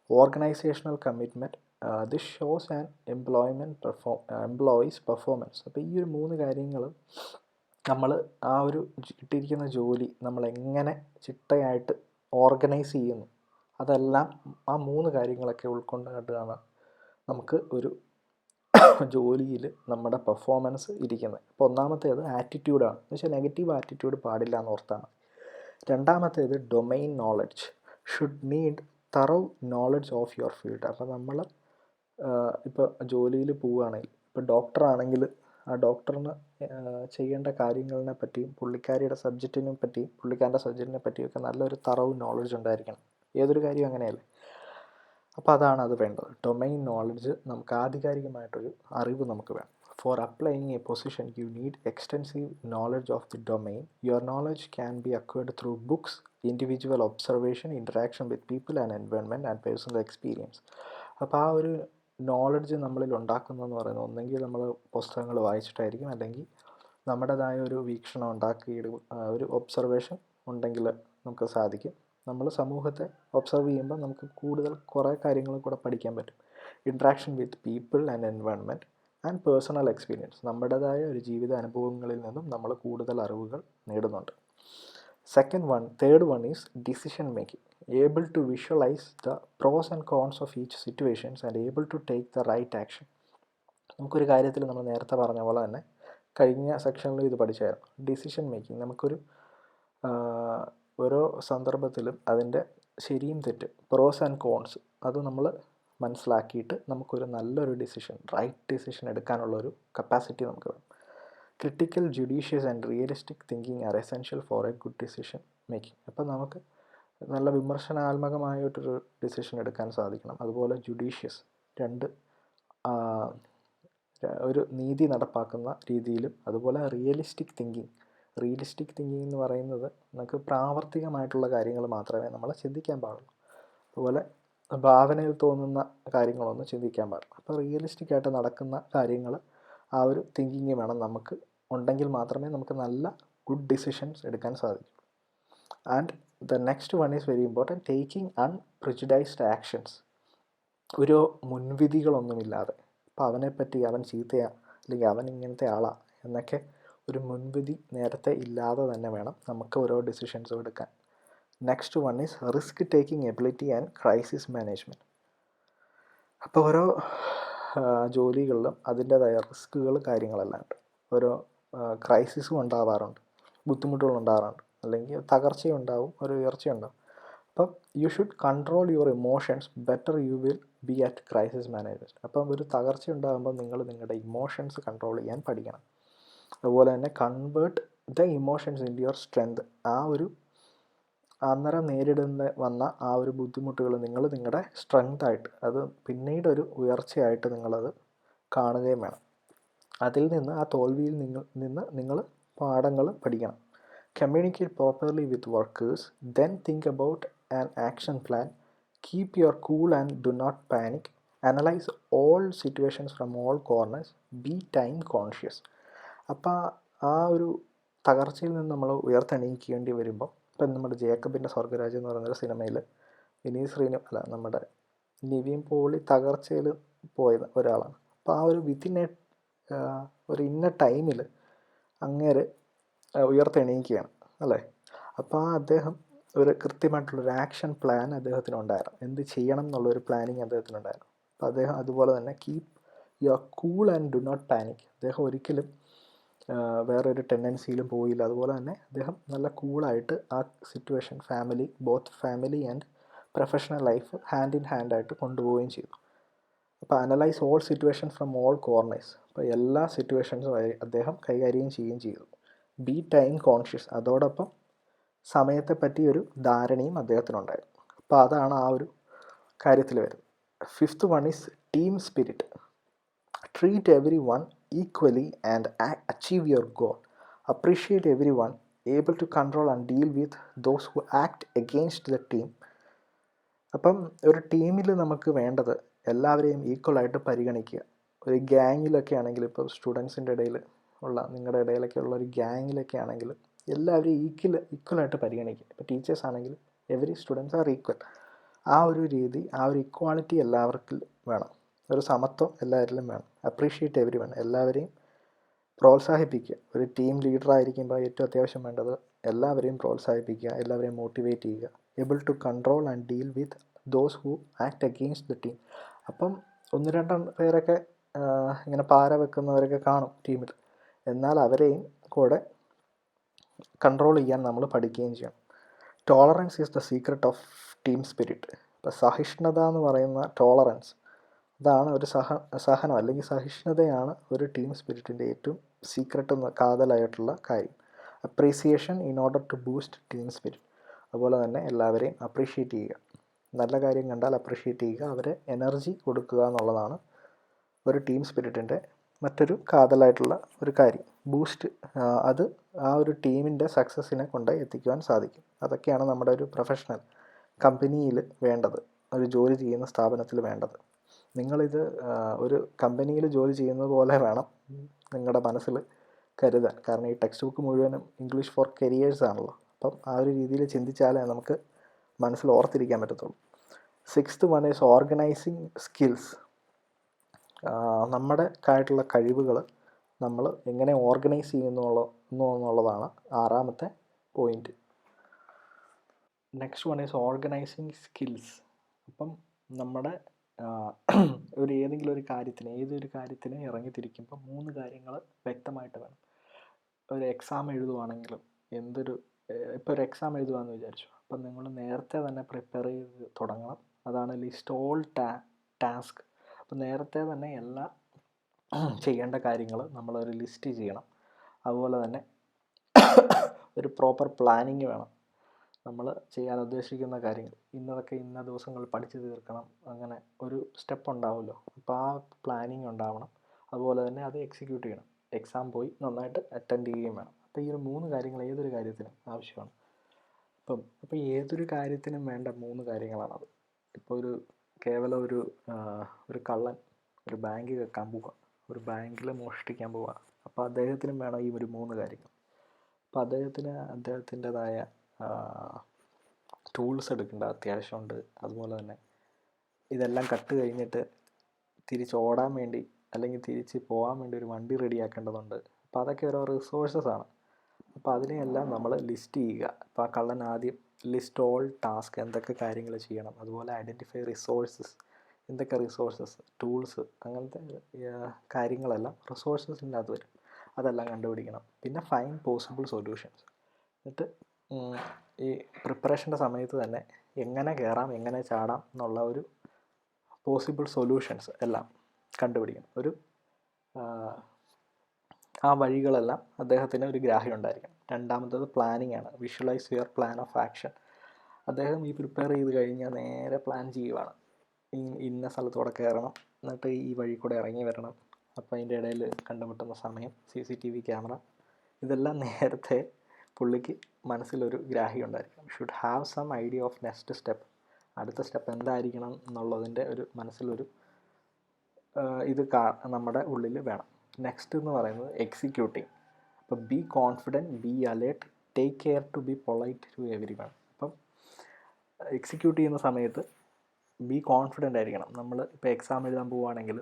Organisational commitment, this shows and employees performance. അപ്പോൾ ഈ ഒരു 3 കാര്യങ്ങൾ നമ്മൾ ആ ഒരു ഇട്ടിരിക്കുന്ന ജോലി നമ്മളെങ്ങനെ ചിട്ടയായിട്ട് ഓർഗനൈസ് ചെയ്യുന്നു, അതെല്ലാം ആ 3 കാര്യങ്ങളൊക്കെ ഉൾക്കൊണ്ടിട്ടാണ് നമുക്ക് ഒരു ജോലിയിൽ നമ്മുടെ പെർഫോമൻസ് ഇരിക്കുന്നത്. അപ്പോൾ ഒന്നാമത്തേത് ആറ്റിറ്റ്യൂഡാണ്. എന്ന് വെച്ചാൽ നെഗറ്റീവ് ആറ്റിറ്റ്യൂഡ് പാടില്ല എന്ന് ഓർത്താണ്. രണ്ടാമത്തേത് domain knowledge. Should need thorough knowledge of your field. അപ്പോൾ നമ്മൾ ഇപ്പോൾ ജോലിയിൽ പോവുകയാണെങ്കിൽ, ഇപ്പോൾ ഡോക്ടറാണെങ്കിൽ ആ ഡോക്ടറിന് ചെയ്യേണ്ട കാര്യങ്ങളിനെ പറ്റിയും പുള്ളിക്കാരിയുടെ സബ്ജക്റ്റിനെ പറ്റിയും പുള്ളിക്കാരൻ്റെ സബ്ജക്റ്റിനെ പറ്റിയൊക്കെ നല്ലൊരു തറവ് നോളജ് ഉണ്ടായിരിക്കണം. ഏതൊരു കാര്യം അങ്ങനെയല്ലേ. അപ്പോൾ അതാണ് അത് വേണ്ടത്. ഡൊമൈൻ നോളജ്, നമുക്ക് ആധികാരികമായിട്ടൊരു അറിവ് നമുക്ക് വേണം. For applying a position you need extensive knowledge of the domain. Your knowledge can be acquired through books, individual observation, interaction with people and environment and personal experience. അപ്പോൾ ആ ഒരു നോളജ് നമ്മളിൽ ഉണ്ടാക്കുന്നതെന്ന് പറയുന്നത് ഒന്നെങ്കിൽ നമ്മൾ പുസ്തകങ്ങൾ വായിച്ചിട്ടായിരിക്കും, അല്ലെങ്കിൽ നമ്മുടേതായ ഒരു വീക്ഷണം ഒരു ഒബ്സർവേഷൻ ഉണ്ടെങ്കിൽ നമുക്ക് സാധിക്കും. നമ്മൾ സമൂഹത്തെ ഒബ്സർവ് ചെയ്യുമ്പോൾ നമുക്ക് കുറേ കാര്യങ്ങൾ കൂടെ പഠിക്കാൻ പറ്റും. Interaction with people and environment and personal experience. നമ്മുടേതായ ഒരു ജീവിത അനുഭവങ്ങളിൽ നിന്നും നമ്മൾ കൂടുതൽ അറിവുകൾ നേടുന്നുണ്ട്. Third one is decision making. Able to visualise the pros and cons of each situations and able to take the right action. നമുക്കൊരു കാര്യത്തിൽ നമ്മൾ നേരത്തെ പറഞ്ഞ പോലെ തന്നെ കഴിഞ്ഞ സെക്ഷനിലും ഇത് പഠിച്ചായിരുന്നു. ഡിസിഷൻ മേക്കിംഗ്, നമുക്കൊരു ഓരോ സന്ദർഭത്തിലും അതിൻ്റെ ശരിയും തെറ്റും, പ്രോസ് ആൻഡ് കോൺസ്, അത് നമ്മൾ മനസ്സിലാക്കിയിട്ട് നമുക്കൊരു നല്ലൊരു റൈറ്റ് ഡിസിഷൻ എടുക്കാനുള്ളൊരു കപ്പാസിറ്റി നമുക്ക് വേണം. Critical, judicious and realistic thinking are essential for A good decision making. അപ്പോൾ നമുക്ക് നല്ല വിമർശനാത്മകമായിട്ടൊരു ഡിസിഷൻ എടുക്കാൻ സാധിക്കണം. അതുപോലെ ജുഡീഷ്യസ്, ഒരു നീതി നടപ്പാക്കുന്ന രീതിയിലും, അതുപോലെ റിയലിസ്റ്റിക് തിങ്കിങ് എന്ന് പറയുന്നത് നമുക്ക് പ്രാവർത്തികമായിട്ടുള്ള കാര്യങ്ങൾ മാത്രമേ നമ്മൾ ചിന്തിക്കാൻ പാടുള്ളൂ. അതുപോലെ ഭാവനയിൽ തോന്നുന്ന കാര്യങ്ങളൊന്നും ചിന്തിക്കാൻ പാടില്ല. അപ്പോൾ റിയലിസ്റ്റിക് ആയിട്ട് നടക്കുന്ന കാര്യങ്ങൾ, ആ ഒരു തിങ്കിങ് വേണം നമുക്ക് ഉണ്ടെങ്കിൽ മാത്രമേ നമുക്ക് നല്ല ഗുഡ് ഡിസിഷൻസ് എടുക്കാൻ സാധിക്കൂ. And the next one is very important, taking unprejudiced actions. ഒരു മുൻവിധികളൊന്നുമില്ലാതെ, അപ്പോൾ അവനെപ്പറ്റി അവൻ ചീത്തയാ അല്ലെങ്കിൽ അവൻ ഇങ്ങനത്തെ ആളാ എന്നൊക്കെ ഒരു മുൻവിധി നേരത്തെ ഇല്ലാതെ തന്നെ വേണം നമുക്ക് ഓരോ ഡിസിഷൻസും എടുക്കാൻ. Next one is risk taking ability and crisis management. അപ്പോൾ ഓരോ ജോലികളിലും അതിൻ്റേതായ റിസ്കുകൾ കാര്യങ്ങളെല്ലാം ഉണ്ട്. ഓരോ ക്രൈസിസും ഉണ്ടാവാറുണ്ട്, ബുദ്ധിമുട്ടുകൾ ഉണ്ടാകാറുണ്ട്, അല്ലെങ്കിൽ തകർച്ചയുണ്ടാവും, ഒരു ഉയർച്ചയുണ്ടാവും. അപ്പം you should control your emotions better you will be at crisis management. അപ്പം ഒരു തകർച്ച ഉണ്ടാകുമ്പോൾ നിങ്ങൾ നിങ്ങളുടെ ഇമോഷൻസ് കൺട്രോൾ ചെയ്യാൻ പഠിക്കണം. അതുപോലെ തന്നെ convert the emotions in your strength. ആ ഒരു അന്നേരം നേരിടുന്ന വന്ന ആ ഒരു ബുദ്ധിമുട്ടുകൾ നിങ്ങൾ നിങ്ങളുടെ സ്ട്രെങ്തായിട്ട്, അത് പിന്നീടൊരു ഉയർച്ചയായിട്ട് നിങ്ങളത് കാണുകയും വേണം. അതിൽ നിന്ന്, ആ തോൽവിയിൽ നിങ്ങൾ പാഠങ്ങൾ പഠിക്കണം. Communicate properly with workers, then think about an action plan, keep your cool and do not panic, analyse all situations from all corners, be time conscious. അപ്പോൾ ആ ഒരു തകർച്ചയിൽ നിന്ന് നമ്മൾ ഉയർത്തെണീക്കേണ്ടി വരുമ്പോൾ, ഇപ്പം നമ്മുടെ ജേക്കബിൻ്റെ സ്വർഗ്ഗരാജ്യം എന്ന് പറയുന്നൊരു സിനിമയിൽ നമ്മുടെ നിവിൻ പോളി തകർച്ചയിൽ പോയത് ഒരാളാണ്. അപ്പോൾ ആ ഒരു ഒരു ഇന്ന ടൈമിൽ അങ്ങേര് ഉയർത്തെണീക്കുകയാണ് അല്ലേ. അപ്പോൾ അദ്ദേഹം ഒരു കൃത്യമായിട്ടുള്ളൊരു ആക്ഷൻ പ്ലാൻ അദ്ദേഹത്തിനുണ്ടായിരുന്നു, എന്ത് ചെയ്യണം എന്നുള്ളൊരു പ്ലാനിങ് അദ്ദേഹത്തിനുണ്ടായിരുന്നു. അപ്പോൾ അദ്ദേഹം അതുപോലെ തന്നെ keep your cool and do not panic. അദ്ദേഹം ഒരിക്കലും വേറൊരു ടെൻഡൻസിയിലും പോയില്ല. അതുപോലെ തന്നെ അദ്ദേഹം നല്ല കൂളായിട്ട് ആ situation both family and professional life hand in ഹാൻഡായിട്ട് കൊണ്ടുപോവുകയും ചെയ്തു. അപ്പോൾ analyse all situation from all corners. അപ്പോൾ എല്ലാ സിറ്റുവേഷൻസും അദ്ദേഹം കൈകാര്യം ചെയ്യുകയും ചെയ്തു. Be time conscious. അതോടൊപ്പം സമയത്തെപ്പറ്റി ഒരു ധാരണയും അദ്ദേഹത്തിനുണ്ടായിരുന്നു. അപ്പോൾ അതാണ് ആ ഒരു കാര്യത്തിൽ വരുന്നത്. Fifth one is team spirit. Treat everyone equally and achieve your goal. Appreciate everyone, able to control and deal with those who act against the team. അപ്പം ഒരു ടീമിൽ നമുക്ക് വേണ്ടത് എല്ലാവരെയും ഈക്വലായിട്ട് പരിഗണിക്കുക. ഒരു ഗ്യാങ്ങിലൊക്കെ ആണെങ്കിൽ, ഇപ്പോൾ സ്റ്റുഡൻസിൻ്റെ ഇടയിൽ ഉള്ള, നിങ്ങളുടെ ഇടയിലൊക്കെ ഉള്ള ഒരു ഗ്യാങ്ങിലൊക്കെ ആണെങ്കിൽ എല്ലാവരെയും ഈക്വലായിട്ട് പരിഗണിക്കുക. ഇപ്പോൾ ടീച്ചേഴ്സ് ആണെങ്കിൽ എവരി സ്റ്റുഡൻസ് ആർ ഈക്വൽ. ആ ഒരു രീതി, ആ ഒരു ഇക്വാളിറ്റി എല്ലാവർക്കും വേണം. ഒരു സമത്വം എല്ലാവരിലും വേണം. അപ്രീഷിയേറ്റ് എവരി വൺ, എല്ലാവരെയും പ്രോത്സാഹിപ്പിക്കുക. ഒരു ടീം ലീഡറായിരിക്കുമ്പോൾ ഏറ്റവും അത്യാവശ്യം വേണ്ടത് എല്ലാവരെയും പ്രോത്സാഹിപ്പിക്കുക, എല്ലാവരെയും മോട്ടിവേറ്റ് ചെയ്യുക. Able to control and deal with those who act against the team. അപ്പം ഒന്ന് രണ്ട് പേരൊക്കെ ഇങ്ങനെ പാര വെക്കുന്നവരൊക്കെ കാണും ടീമിൽ. എന്നാൽ അവരെയും കൂടെ കൺട്രോൾ ചെയ്യാൻ നമ്മൾ പഠിക്കുകയും ചെയ്യണം. Tolerance is the secret of team spirit. ഇപ്പോൾ സഹിഷ്ണുത എന്ന് പറയുന്ന ടോളറൻസ്, അതാണ് ഒരു സഹനം അല്ലെങ്കിൽ സഹിഷ്ണുതയാണ് ഒരു ടീം സ്പിരിറ്റിൻ്റെ ഏറ്റവും കാതലായിട്ടുള്ള കാര്യം. Appreciation in order to boost team spirit. അതുപോലെ തന്നെ എല്ലാവരെയും അപ്രീഷിയേറ്റ് ചെയ്യുക. നല്ല കാര്യം കണ്ടാൽ അപ്രീഷിയേറ്റ് ചെയ്യുക, അവരെ എനർജി കൊടുക്കുക എന്നുള്ളതാണ് ഒരു ടീം സ്പിരിറ്റിൻ്റെ മറ്റൊരു കാതലായിട്ടുള്ള ഒരു കാര്യം. അത് ആ ഒരു ടീമിൻ്റെ സക്സസ്സിനെ കൊണ്ട് എത്തിക്കുവാൻ സാധിക്കും. അതൊക്കെയാണ് നമ്മുടെ ഒരു പ്രൊഫഷണൽ കമ്പനിയിൽ വേണ്ടത്, ഒരു ജോലി ചെയ്യുന്ന സ്ഥാപനത്തിൽ വേണ്ടത്. നിങ്ങളിത് ഒരു കമ്പനിയിൽ ജോലി ചെയ്യുന്നത് പോലെ വേണം നിങ്ങളുടെ മനസ്സിൽ കരുതാൻ. കാരണം ഈ ടെക്സ്റ്റ് ബുക്ക് മുഴുവനും ഇംഗ്ലീഷ് ഫോർ കരിയേഴ്സ് ആണല്ലോ. അപ്പം ആ ഒരു രീതിയിൽ ചിന്തിച്ചാലേ നമുക്ക് മനസ്സിൽ ഓർത്തിരിക്കാൻ പറ്റത്തുള്ളൂ. Sixth one is organising skills. നമ്മുടെ ആയിട്ടുള്ള കഴിവുകൾ നമ്മൾ എങ്ങനെ ഓർഗനൈസ് ചെയ്യുന്നു എന്നുള്ളതാണ് ആറാമത്തെ point. Next one is organising skills. അപ്പം നമ്മുടെ ഏതൊരു കാര്യത്തിന് ഇറങ്ങിത്തിരിക്കുമ്പോൾ 3 കാര്യങ്ങൾ വ്യക്തമായിട്ട് വേണം. ഒരു എക്സാം എഴുതുവാണെങ്കിലും ഇപ്പോൾ ഒരു എക്സാം എഴുതുകയെന്ന് വിചാരിച്ചു. അപ്പം നിങ്ങൾ നേരത്തെ തന്നെ പ്രിപ്പയർ ചെയ്ത് തുടങ്ങണം. അതാണ് ലിസ്റ്റ് ഓൾ ടാസ്ക്. അപ്പോൾ നേരത്തെ തന്നെ എല്ലാ ചെയ്യേണ്ട കാര്യങ്ങൾ നമ്മളൊരു ലിസ്റ്റ് ചെയ്യണം. അതുപോലെ തന്നെ ഒരു പ്രോപ്പർ പ്ലാനിങ് വേണം. നമ്മൾ ചെയ്യാൻ ഉദ്ദേശിക്കുന്ന കാര്യങ്ങൾ ഇന്ന ദിവസങ്ങളിൽ പഠിച്ചു തീർക്കണം, അങ്ങനെ ഒരു സ്റ്റെപ്പ് ഉണ്ടാവുമല്ലോ. അപ്പോൾ ആ പ്ലാനിങ് ഉണ്ടാവണം. അതുപോലെ തന്നെ അത് എക്സിക്യൂട്ട് ചെയ്യണം. എക്സാം പോയി നന്നായിട്ട് അറ്റൻഡ് ചെയ്യുകയും വേണം. അപ്പോൾ ഈ 3 കാര്യങ്ങൾ ഏതൊരു കാര്യത്തിനും ആവശ്യമാണ്. അപ്പോൾ ഏതൊരു കാര്യത്തിനും വേണ്ട 3 കാര്യങ്ങളാണത്. ഇപ്പോൾ കേവലം ഒരു കള്ളൻ ഒരു ബാങ്ക് കക്കാൻ പോവുക, ഒരു ബാങ്കിൽ മോഷ്ടിക്കാൻ പോവുക. അപ്പോൾ അദ്ദേഹത്തിനും വേണം ഈ 3 കാര്യങ്ങൾ. അപ്പോൾ അദ്ദേഹത്തിൻ്റെതായ ടൂൾസ് എടുക്കേണ്ട അത്യാവശ്യമുണ്ട്. അതുപോലെ തന്നെ ഇതെല്ലാം കട്ട് കഴിഞ്ഞിട്ട് തിരിച്ചോടാൻ വേണ്ടി അല്ലെങ്കിൽ തിരിച്ച് പോകാൻ വേണ്ടി ഒരു വണ്ടി റെഡിയാക്കേണ്ടതുണ്ട്. അപ്പോൾ അതൊക്കെ ഓരോ റിസോഴ്സസാണ്. അപ്പോൾ അതിനെയെല്ലാം നമ്മൾ ലിസ്റ്റ് ചെയ്യുക. അപ്പോൾ ആ കള്ളൻ ആദ്യം ലിസ്റ്റ് ഓൾ ടാസ്ക്, എന്തൊക്കെ കാര്യങ്ങൾ ചെയ്യണം. അതുപോലെ ഐഡൻറ്റിഫൈ റിസോഴ്സസ്, എന്തൊക്കെ റിസോഴ്സസ്, ടൂൾസ്, അങ്ങനത്തെ കാര്യങ്ങളെല്ലാം റിസോഴ്സസിൻ്റെ അകത്ത് വരും. അതെല്ലാം കണ്ടുപിടിക്കണം. പിന്നെ ഫൈൻ പോസിബിൾ സൊല്യൂഷൻസ്. എന്നിട്ട് ഈ പ്രിപ്പറേഷൻ്റെ സമയത്ത് തന്നെ എങ്ങനെ കയറാം, എങ്ങനെ ചാടാം എന്നുള്ള ഒരു പോസിബിൾ സൊല്യൂഷൻസ് എല്ലാം കണ്ടുപിടിക്കണം. ആ വഴികളെല്ലാം അദ്ദേഹത്തിന് ഒരു ഗ്രാഹ്യം ഉണ്ടായിരിക്കണം. രണ്ടാമത്തത് പ്ലാനിങ് ആണ്. Visualise your plan of action. അദ്ദേഹം ഈ പ്രിപ്പയർ ചെയ്ത് കഴിഞ്ഞാൽ നേരെ പ്ലാൻ ചെയ്യുവാണ്. ഇന്ന സ്ഥലത്തൂടെ കയറണം, എന്നിട്ട് ഈ വഴി കൂടെ ഇറങ്ങി വരണം, അപ്പോൾ അതിൻ്റെ ഇടയിൽ കണ്ടുമുട്ടുന്ന സമയം, CCTV ക്യാമറ, ഇതെല്ലാം നേരത്തെ പുള്ളിക്ക് മനസ്സിലൊരു ഗ്രാഹ്യം ഉണ്ടായിരിക്കണം. Should have some idea of next step. അടുത്ത സ്റ്റെപ്പ് എന്തായിരിക്കണം എന്നുള്ളതിൻ്റെ ഒരു മനസ്സിലൊരു ഇത് നമ്മുടെ ഉള്ളിൽ വേണം. നെക്സ്റ്റ് എന്ന് പറയുന്നത് എക്സിക്യൂട്ടിങ്. അപ്പോൾ be confident, be alert, take care to be polite to everyone. അപ്പം എക്സിക്യൂട്ട് ചെയ്യുന്ന സമയത്ത് ബി കോൺഫിഡൻ്റ് ആയിരിക്കണം. നമ്മൾ ഇപ്പോൾ എക്സാം എഴുതാൻ പോവുകയാണെങ്കിൽ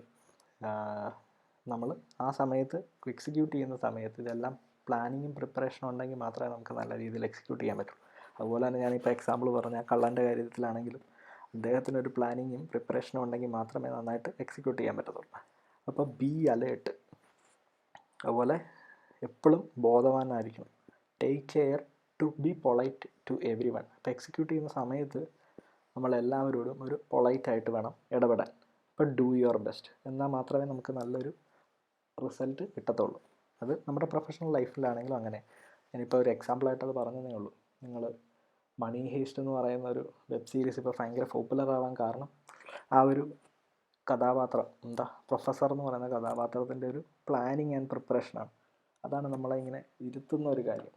നമ്മൾ ആ സമയത്ത് എക്സിക്യൂട്ട് ചെയ്യുന്ന സമയത്ത് ഇതെല്ലാം പ്ലാനിങ്ങും പ്രിപ്പറേഷനും ഉണ്ടെങ്കിൽ മാത്രമേ നമുക്ക് നല്ല രീതിയിൽ എക്സിക്യൂട്ട് ചെയ്യാൻ പറ്റുള്ളൂ. അതുപോലെ തന്നെ ഞാനിപ്പോൾ എക്സാമ്പിൾ പറഞ്ഞ കള്ളൻ്റെ കാര്യത്തിലാണെങ്കിലും അദ്ദേഹത്തിനൊരു പ്ലാനിങ്ങും പ്രിപ്പറേഷനും ഉണ്ടെങ്കിൽ മാത്രമേ നന്നായിട്ട് എക്സിക്യൂട്ട് ചെയ്യാൻ പറ്റത്തുള്ളൂ. അപ്പോൾ ബി അലേർട്ട്. അതുപോലെ എപ്പോഴും ബോധവാനായിരിക്കണം. Take care to be polite to everyone. അപ്പോൾ എക്സിക്യൂട്ട് ചെയ്യുന്ന സമയത്ത് നമ്മളെല്ലാവരോടും ഒരു പൊളൈറ്റായിട്ട് വേണം ഇടപെടാൻ. ഇപ്പോൾ ഡു യുവർ ബെസ്റ്റ്, എന്നാൽ മാത്രമേ നമുക്ക് നല്ലൊരു റിസൾട്ട് കിട്ടത്തുള്ളൂ. അത് നമ്മുടെ പ്രൊഫഷണൽ ലൈഫിലാണെങ്കിലും അങ്ങനെ. ഞാനിപ്പോൾ ഒരു എക്സാമ്പിളായിട്ട് അത് പറഞ്ഞതേ ഉള്ളൂ. നിങ്ങൾ മണി ഹേസ്റ്റ് എന്ന് പറയുന്ന ഒരു വെബ് സീരീസ് ഇപ്പോൾ ഭയങ്കര പോപ്പുലർ ആവാൻ കാരണം ആ ഒരു കഥാപാത്രം, പ്രൊഫസർ എന്ന് പറയുന്ന കഥാപാത്രത്തിൻ്റെ ഒരു പ്ലാനിങ് ആൻഡ് പ്രിപ്പറേഷനാണ്. അതാണ് നമ്മളെ ഇങ്ങനെ ഇരുത്തുന്ന ഒരു കാര്യം.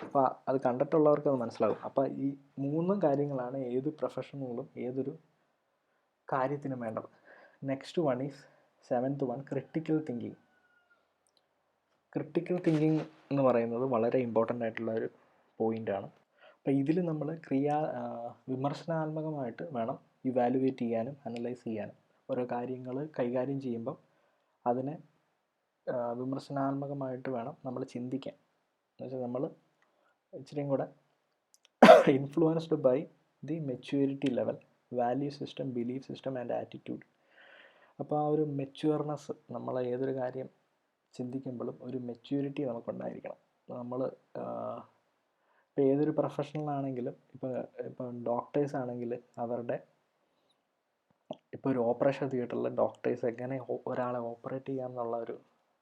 അപ്പോൾ അത് കണ്ടിട്ടുള്ളവർക്ക് അത് മനസ്സിലാകും. അപ്പോൾ ഈ 3 കാര്യങ്ങളാണ് ഏത് പ്രൊഫഷണലും ഏതൊരു കാര്യത്തിനും വേണ്ടത്. Next one is 7th one, critical thinking. Critical thinking എന്ന് പറയുന്നത് വളരെ ഇമ്പോർട്ടൻ്റ് ആയിട്ടുള്ള ഒരു പോയിൻ്റാണ്. അപ്പോൾ ഇതിൽ നമ്മൾ വിമർശനാത്മകമായിട്ട് വേണം ഇവാലുവേറ്റ് ചെയ്യാനും അനലൈസ് ചെയ്യാനും. ഓരോ കാര്യങ്ങൾ കൈകാര്യം ചെയ്യുമ്പം അതിനെ വിമർശനാത്മകമായിട്ട് വേണം നമ്മൾ ചിന്തിക്കാൻ. എന്നുവെച്ചാൽ നമ്മൾ ഇച്ചിരിയും കൂടെ influenced by the maturity level, value system, belief system and attitude. അപ്പോൾ ആ ഒരു മെച്യൂർനെസ്, നമ്മൾ ഏതൊരു കാര്യം ചിന്തിക്കുമ്പോഴും ഒരു മെച്യൂരിറ്റി നമുക്കുണ്ടായിരിക്കണം. നമ്മൾ ഇപ്പോൾ ഏതൊരു പ്രൊഫഷണലാണെങ്കിലും ഇപ്പോൾ ഡോക്ടേഴ്സ് ആണെങ്കിൽ അവരുടെ ഇപ്പോൾ ഒരു ഓപ്പറേഷൻ തിയേറ്ററിൽ ഡോക്ടേഴ്സ് എങ്ങനെ ഒരാളെ ഓപ്പറേറ്റ് ചെയ്യാം എന്നുള്ള ഒരു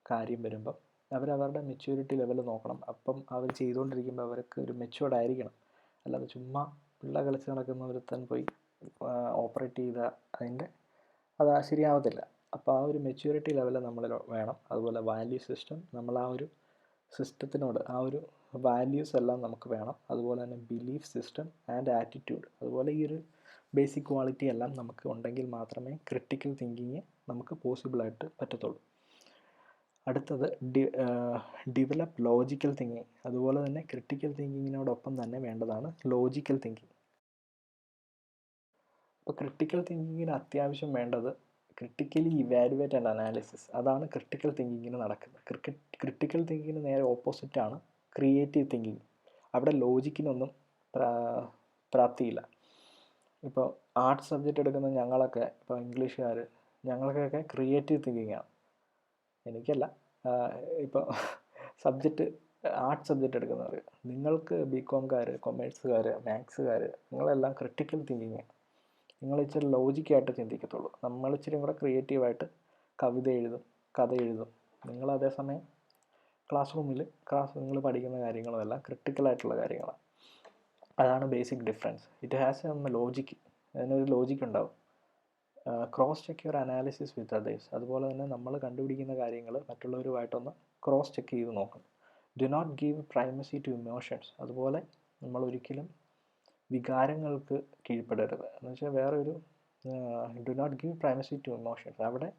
കാര്യം വരുമ്പം അവരവരുടെ മെച്യൂരിറ്റി ലെവൽ നോക്കണം. അപ്പം അവർ ചെയ്തുകൊണ്ടിരിക്കുമ്പോൾ അവർക്ക് ഒരു മെച്യൂർഡ് ആയിരിക്കണം. അല്ലാതെ ചുമ്മാ പിള്ള കളിച്ച് നടക്കുന്ന ഒരുത്തൻ പോയി ഓപ്പറേറ്റ് ചെയ്താൽ അത് ശരിയാവത്തില്ല. അപ്പോൾ ആ ഒരു മെച്യൂരിറ്റി ലെവൽ നമ്മളിൽ വേണം. അതുപോലെ വാല്യൂ സിസ്റ്റം, നമ്മൾ ആ ഒരു സിസ്റ്റത്തിനോട് ആ ഒരു വാല്യൂസ് എല്ലാം നമുക്ക് വേണം. അതുപോലെ തന്നെ ബിലീഫ് സിസ്റ്റം ആൻഡ് ആറ്റിറ്റ്യൂഡ്. അതുപോലെ ഈ ഒരു ബേസിക് ക്വാളിറ്റി എല്ലാം നമുക്ക് ഉണ്ടെങ്കിൽ മാത്രമേ ക്രിട്ടിക്കൽ തിങ്കിങ് നമുക്ക് പോസിബിളായിട്ട് പറ്റത്തുള്ളൂ. അടുത്തത് ഡെവലപ്പ് ലോജിക്കൽ തിങ്കിങ്. അതുപോലെ തന്നെ ക്രിട്ടിക്കൽ തിങ്കിങ്ങിനോടൊപ്പം തന്നെ വേണ്ടതാണ് ലോജിക്കൽ തിങ്കിങ്. അപ്പോൾ ക്രിട്ടിക്കൽ തിങ്കിങ്ങിന് അത്യാവശ്യം വേണ്ടത് ക്രിട്ടിക്കലി ഇവാലുവേറ്റ് ആൻഡ് അനാലിസിസ്. അതാണ് ക്രിട്ടിക്കൽ തിങ്കിങ്ങിന് നടക്കുന്നത്. ക്രിട്ടിക്കൽ തിങ്കിങ്ങിന് നേരെ ഓപ്പോസിറ്റാണ് ക്രിയേറ്റീവ് തിങ്കിങ്. അവിടെ ലോജിക്കിനൊന്നും പ്രാപ്തിയില്ല. ഇപ്പോൾ ആർട്സ് സബ്ജക്റ്റ് എടുക്കുന്ന ഞങ്ങളൊക്കെ, ഇപ്പോൾ ഇംഗ്ലീഷുകാർ, ഞങ്ങൾക്കൊക്കെ ക്രിയേറ്റീവ് തിങ്കിങ്ങാണ്. എനിക്കല്ല, ഇപ്പോൾ സബ്ജക്റ്റ് ആർട്സ് സബ്ജക്റ്റ് എടുക്കുന്നവർ, നിങ്ങൾക്ക് BComകാർ, കൊമേഴ്സുകാർ, മാത്സുകാർ, നിങ്ങളെല്ലാം ക്രിട്ടിക്കൽ തിങ്കിങ്ങാണ്. നിങ്ങൾ ഇച്ചിരി ലോജിക്കായിട്ട് ചിന്തിക്കത്തുള്ളൂ. നമ്മൾ ഇച്ചിരി കൂടെ ക്രിയേറ്റീവായിട്ട് കവിത എഴുതും, കഥ എഴുതും. നിങ്ങൾ അതേസമയം നിങ്ങൾ പഠിക്കുന്ന കാര്യങ്ങളും എല്ലാം ക്രിട്ടിക്കലായിട്ടുള്ള കാര്യങ്ങളാണ്. അതാണ് basic difference. It has A logic, അതിനൊരു ലോജിക്ക് ഉണ്ടാവും. Cross check your analysis with others. അതുപോലെ തന്നെ നമ്മൾ കണ്ടുപിടിക്കുന്ന കാര്യങ്ങൾ മറ്റുള്ളവരുമായിട്ടൊന്ന് ക്രോസ് ചെക്ക് ചെയ്ത് നോക്കണം. Do not give primacy to emotions. അതുപോലെ നമ്മൾ ഒരിക്കലും വികാരങ്ങൾക്ക് കീഴ്പ്പെടരുത്. എന്ന് വെച്ചാൽ വേറൊരു do not give primacy to emotions. അവിടെ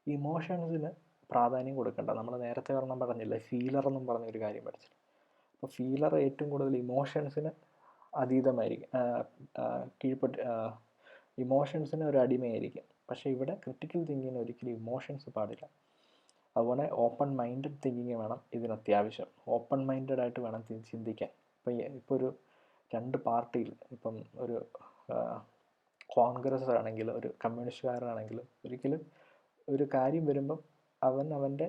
ഇമോഷൻസിന് പ്രാധാന്യം കൊടുക്കണ്ട. നമ്മൾ നേരത്തെ ഒരെണ്ണം പറഞ്ഞില്ലേ, ഫീലർ എന്നും പറഞ്ഞൊരു കാര്യം പഠിച്ചില്ല. അപ്പോൾ ഫീലർ ഏറ്റവും കൂടുതൽ ഇമോഷൻസിന് അതീതമായിരിക്കും, ഇമോഷൻസിന് ഒരു അടിമയായിരിക്കും. പക്ഷേ ഇവിടെ ക്രിട്ടിക്കൽ തിങ്കിങ്ങിന് ഒരിക്കലും ഇമോഷൻസ് പാടില്ല. അതുപോലെ ഓപ്പൺ മൈൻഡഡ് തിങ്കിങ് വേണം ഇതിന് അത്യാവശ്യം. ഓപ്പൺ മൈൻഡഡ് ആയിട്ട് വേണം ചിന്തിക്കാൻ. ഇപ്പോൾ ഒരു രണ്ട് പാർട്ടിയിൽ ഇപ്പം ഒരു കോൺഗ്രസ് ആണെങ്കിലും ഒരു കമ്മ്യൂണിസ്റ്റുകാരനാണെങ്കിലും ഒരിക്കലും ഒരു കാര്യം വരുമ്പം അവൻ്റെ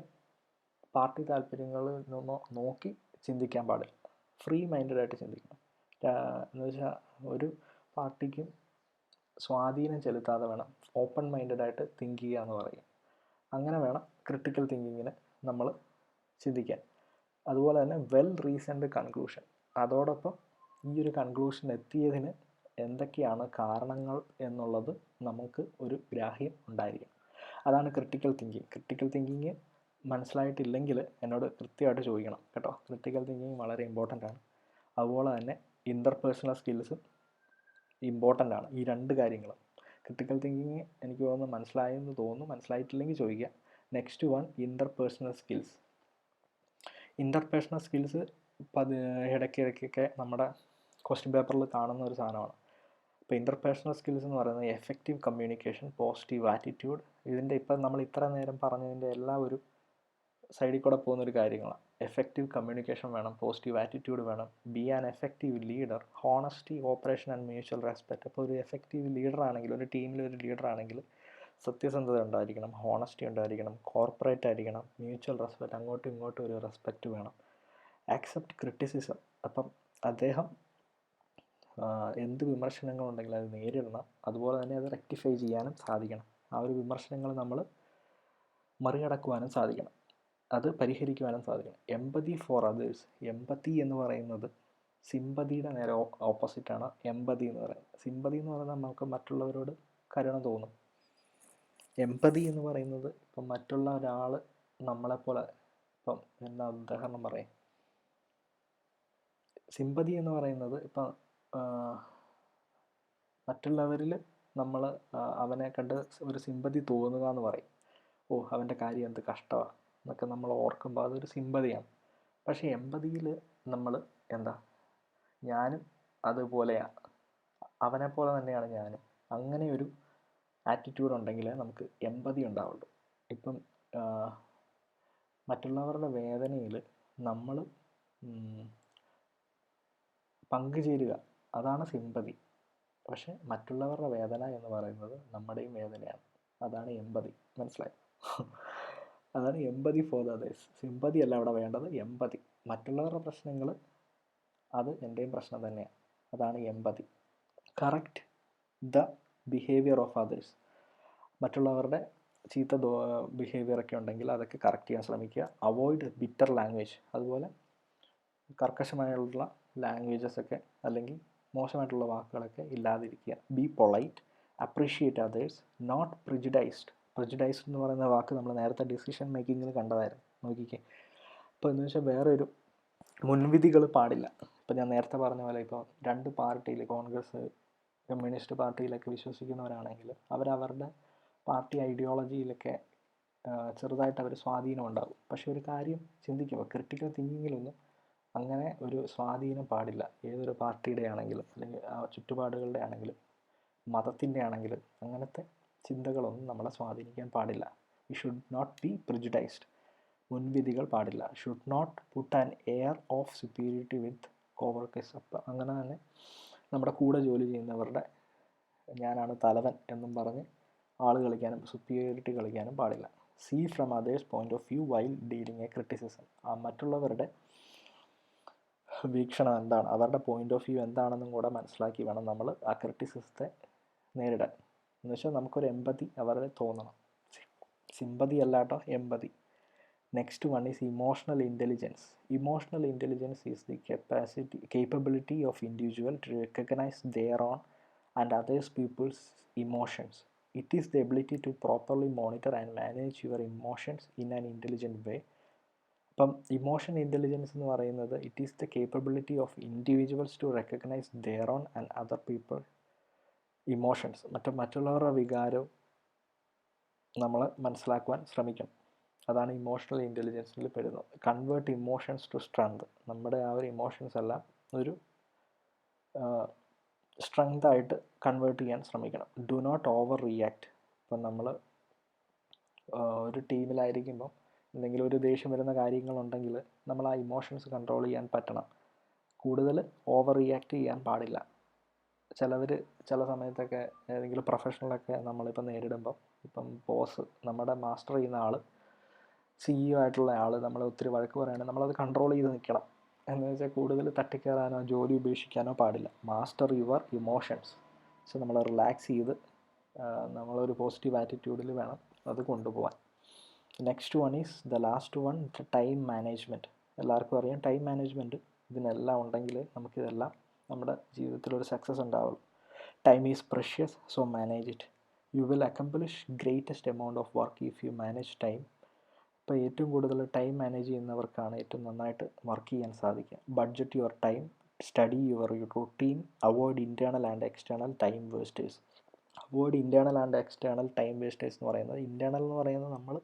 പാർട്ടി താല്പര്യങ്ങളിൽ നിന്നോ നോക്കി ചിന്തിക്കാൻ പാടില്ല. ഫ്രീ മൈൻഡഡായിട്ട് ചിന്തിക്കണം. എന്ന് വെച്ചാൽ ഒരു പാർട്ടിക്കും സ്വാധീനം ചെലുത്താതെ വേണം ഓപ്പൺ മൈൻഡഡായിട്ട് തിങ്ക് ചെയ്യുക എന്ന് പറയും. അങ്ങനെ വേണം ക്രിട്ടിക്കൽ തിങ്കിങ്ങിന് നമ്മൾ ചിന്തിക്കാൻ. അതുപോലെ തന്നെ വെൽ റീസൺഡ് കൺക്ലൂഷൻ. അതോടൊപ്പം ഈ ഒരു കൺക്ലൂഷൻ എത്തിയതിന് എന്തൊക്കെയാണ് കാരണങ്ങൾ എന്നുള്ളത് നമുക്ക് ഒരു ഗ്രാഹ്യം ഉണ്ടായിരിക്കണം. അതാണ് ക്രിട്ടിക്കൽ തിങ്കിങ്. ക്രിട്ടിക്കൽ തിങ്കിങ് മനസ്സിലായിട്ടില്ലെങ്കിൽ എന്നോട് കൃത്യമായിട്ട് ചോദിക്കണം കേട്ടോ. ക്രിട്ടിക്കൽ തിങ്കിങ് വളരെ ഇമ്പോർട്ടൻ്റ് ആണ്. അതുപോലെ തന്നെ ഇൻ്റർപേഴ്സണൽ സ്കിൽസും ഇമ്പോർട്ടൻ്റ് ആണ്. ഈ രണ്ട് കാര്യങ്ങളും. ക്രിട്ടിക്കൽ തിങ്കിങ് എനിക്ക് തോന്നുന്നു മനസ്സിലായെന്ന് തോന്നുന്നു. മനസ്സിലായിട്ടില്ലെങ്കിൽ ചോദിക്കുക. Next one interpersonal skills. Interpersonal skills ഇടയ്ക്കൊക്കെ നമ്മുടെ ക്വസ്റ്റ്യൻ പേപ്പറിൽ കാണുന്ന ഒരു സാധനമാണ്. ഇപ്പോൾ ഇൻ്റർപേഴ്സണൽ സ്കിൽസ് എന്ന് പറയുന്നത് എഫക്റ്റീവ് കമ്മ്യൂണിക്കേഷൻ, പോസിറ്റീവ് ആറ്റിറ്റ്യൂഡ്. ഇതിൻ്റെ ഇപ്പം നമ്മൾ ഇത്ര നേരം പറഞ്ഞതിൻ്റെ എല്ലാ ഒരു സൈഡിൽ കൂടെ പോകുന്നൊരു കാര്യങ്ങളാണ്. എഫക്റ്റീവ് കമ്മ്യൂണിക്കേഷൻ വേണം, പോസിറ്റീവ് ആറ്റിറ്റ്യൂഡ് വേണം, B an effective leader, honesty, operation and mutual respect. അപ്പോൾ ഒരു എഫക്റ്റീവ് ലീഡർ ആണെങ്കിൽ, ഒരു ടീമിലൊരു ലീഡർ ആണെങ്കിൽ സത്യസന്ധത ഉണ്ടായിരിക്കണം, ഹോണസ്റ്റി ഉണ്ടായിരിക്കണം, കോർപ്പറേറ്റ് ആയിരിക്കണം, മ്യൂച്വൽ റെസ്പെക്റ്റ്, അങ്ങോട്ടും ഇങ്ങോട്ടും ഒരു റെസ്പെക്റ്റ് വേണം. Accept criticism. അപ്പം അദ്ദേഹം എന്ത് വിമർശനങ്ങളുണ്ടെങ്കിലും അത് നേരിടണം. അതുപോലെ തന്നെ അത് റെക്ടിഫൈ ചെയ്യാനും സാധിക്കണം. ആ ഒരു വിമർശനങ്ങൾ നമ്മൾ മറികടക്കുവാനും സാധിക്കണം, അത് പരിഹരിക്കുവാനും സാധിക്കണം. എമ്പതി ഫോർ അതേഴ്സ്. എമ്പതി എന്ന് പറയുന്നത് സിമ്പതിയുടെ നേരെ ഓപ്പോസിറ്റാണ് എമ്പതി എന്ന് പറയുന്നത്. സിമ്പതി എന്ന് പറയുന്നത് നമുക്ക് മറ്റുള്ളവരോട് കരുണ തോന്നും. എമ്പതി എന്ന് പറയുന്നത് ഇപ്പം മറ്റുള്ള ഒരാൾ നമ്മളെപ്പോലെ, ഇപ്പം എന്താ ഉദാഹരണം പറയാം, സിമ്പതി എന്ന് പറയുന്നത് ഇപ്പം മറ്റുള്ളവരിൽ നമ്മൾ അവനെ കണ്ട് ഒരു സിമ്പതി തോന്നുക എന്ന് പറയും. ഓ, അവൻ്റെ കാര്യം എന്ത് കഷ്ടമാണ് എന്നൊക്കെ നമ്മൾ ഓർക്കുമ്പോൾ അതൊരു സിമ്പതിയാണ്. പക്ഷേ എമ്പതിയിൽ നമ്മൾ എന്താ, ഞാനും അതുപോലെയാണ്, അവനെപ്പോലെ തന്നെയാണ് ഞാനും, അങ്ങനെ ഒരു ആറ്റിറ്റ്യൂഡ് ഉണ്ടെങ്കിൽ നമുക്ക് എമ്പതി ഉണ്ടാവുള്ളൂ. ഇപ്പം മറ്റുള്ളവരുടെ വേദനയിൽ നമ്മൾ പങ്കുചേരുക, അതാണ് സിമ്പതി. പക്ഷെ മറ്റുള്ളവരുടെ വേദന എന്ന് പറയുന്നത് നമ്മുടെയും വേദനയാണ്. അതാണ് എമ്പതി. മനസ്സിലായി? അതാണ് എമ്പതി ഫോർ ദ അതേഴ്സ്. സിമ്പതി അല്ല അവിടെ വേണ്ടത്, എമ്പതി. മറ്റുള്ളവരുടെ പ്രശ്നങ്ങൾ അത് എൻ്റെയും പ്രശ്നം തന്നെയാണ്. അതാണ് empathy. Correct the behaviour of others. മറ്റുള്ളവരുടെ ചീത്ത ബിഹേവിയറൊക്കെ ഉണ്ടെങ്കിൽ അതൊക്കെ കറക്റ്റ് ചെയ്യാൻ ശ്രമിക്കുക. Avoid bitter language. അതുപോലെ കർക്കശമായുള്ള ലാംഗ്വേജസ് ഒക്കെ അല്ലെങ്കിൽ മോശമായിട്ടുള്ള വാക്കുകളൊക്കെ ഇല്ലാതിരിക്കുക. Be polite, appreciate others, not prejudiced. Prejudiced എന്ന് പറയുന്ന വാക്ക് നമ്മൾ നേരത്തെ ഡിസിഷൻ മേക്കിങ്ങിൽ കണ്ടതായിരുന്നു. നോക്കിക്കേ, ഇപ്പോൾ എന്ന് വെച്ചാൽ വേറെ ഒരു മുൻവിധികൾ പാടില്ല. ഇപ്പോൾ ഞാൻ നേരത്തെ പറഞ്ഞ പോലെ ഇപ്പോൾ രണ്ട് പാർട്ടിയിൽ, കോൺഗ്രസ് കമ്മ്യൂണിസ്റ്റ് പാർട്ടിയിലൊക്കെ വിശ്വസിക്കുന്നവരാണെങ്കിൽ അവരവരുടെ പാർട്ടി ഐഡിയോളജിയിലൊക്കെ ചെറുതായിട്ട് അവർ സ്വാധീനം ഉണ്ടാകും. പക്ഷെ ഒരു കാര്യം ചിന്തിക്കുക, ക്രിട്ടിക്കൽ തിങ്കിങ്ങിലൊന്നും അങ്ങനെ ഒരു സ്വാധീനം പാടില്ല. ഏതൊരു പാർട്ടിയുടെ ആണെങ്കിലും അല്ലെങ്കിൽ ചുറ്റുപാടുകളുടെ ആണെങ്കിലും മതത്തിൻ്റെ ആണെങ്കിലും അങ്ങനത്തെ ചിന്തകളൊന്നും നമ്മളെ സ്വാധീനിക്കാൻ പാടില്ല. We should not be prejudiced. മുൻവിധികൾ പാടില്ല. Should not put an air of superiority with coworkers. അപ്പം അങ്ങനെ തന്നെ നമ്മുടെ കൂടെ ജോലി ചെയ്യുന്നവരുടെ ഞാനാണ് തലവൻ എന്നും പറഞ്ഞ് ആൾ കളിക്കാനും സുപ്പീരിയറിറ്റി കളിക്കാനും പാടില്ല. See from others point of view while dealing a criticism. ആ മറ്റുള്ളവരുടെ വീക്ഷണം എന്താണ്, അവരുടെ പോയിന്റ് ഓഫ് വ്യൂ എന്താണെന്നും കൂടെ മനസ്സിലാക്കി വേണം നമ്മൾ ആ ക്രിറ്റിസിസത്തെ നേരിടാൻ. എന്ന് വെച്ചാൽ നമുക്കൊരു എമ്പതി അവരെ തോന്നണം. സിമ്പതി അല്ലാട്ടോ, empathy. Next one is emotional intelligence. Emotional intelligence is the capability of individual to recognise their own and others people's emotions. It is the ability to properly monitor and manage your emotions in an intelligent way. അപ്പം emotion intelligence എന്ന് പറയുന്നത് it is the capability of individuals to recognise their own and other people emotions. മറ്റുള്ളവരുടെ വികാരവും നമ്മൾ മനസ്സിലാക്കുവാൻ ശ്രമിക്കണം. അതാണ് emotional ഇൻ്റലിജൻസിൽ പെടുന്നത്. Convert emotions to strength. നമ്മുടെ ആ ഒരു ഇമോഷൻസ് എല്ലാം ഒരു സ്ട്രെങ്ത് ആയിട്ട് കൺവേർട്ട് ചെയ്യാൻ ശ്രമിക്കണം. Do not overreact. ഇപ്പം നമ്മൾ ഒരു ടീമിലായിരിക്കുമ്പം എന്തെങ്കിലും ഒരു ദേഷ്യം വരുന്ന കാര്യങ്ങളുണ്ടെങ്കിൽ നമ്മൾ ആ ഇമോഷൻസ് കൺട്രോൾ ചെയ്യാൻ പറ്റണം. കൂടുതൽ ഓവർ റിയാക്ട് ചെയ്യാൻ പാടില്ല. ചില സമയത്തൊക്കെ ഏതെങ്കിലും പ്രൊഫഷണലൊക്കെ നമ്മളിപ്പോൾ നേരിടുമ്പം, ഇപ്പം ബോസ്, നമ്മുടെ മാസ്റ്റർ ചെയ്യുന്ന ആൾ, CEO ആയിട്ടുള്ള ആൾ നമ്മളെ ഒത്തിരി വഴക്ക് പറയുകയാണെങ്കിൽ നമ്മളത് കൺട്രോൾ ചെയ്ത് നിൽക്കണം. എന്ന് വെച്ചാൽ കൂടുതൽ തട്ടിക്കയറാനോ ജോലി ഉപേക്ഷിക്കാനോ പാടില്ല. Master your emotions. സോ നമ്മൾ റിലാക്സ് ചെയ്ത് നമ്മളൊരു പോസിറ്റീവ് ആറ്റിറ്റ്യൂഡിൽ വേണം അത് കൊണ്ടുപോകാൻ. Next one is the last one, time management. എല്ലാവർക്കും അറിയാം ടൈം മാനേജ്മെൻറ്റ്. ഇതിനെല്ലാം ഉണ്ടെങ്കിൽ നമുക്കിതെല്ലാം നമ്മുടെ ജീവിതത്തിലൊരു സക്സസ് ഉണ്ടാവുള്ളൂ. Time is precious, so manage it. You will accomplish greatest amount of work if you manage time. ഇപ്പോൾ ഏറ്റവും കൂടുതൽ ടൈം മാനേജ് ചെയ്യുന്നവർക്കാണ് ഏറ്റവും നന്നായിട്ട് വർക്ക് ചെയ്യാൻ സാധിക്കുക. Budget your time, study your routine, avoid internal and external time wasters. Avoid internal and external time wasters എന്ന് പറയുന്നത്, internal എന്ന് പറയുന്നത്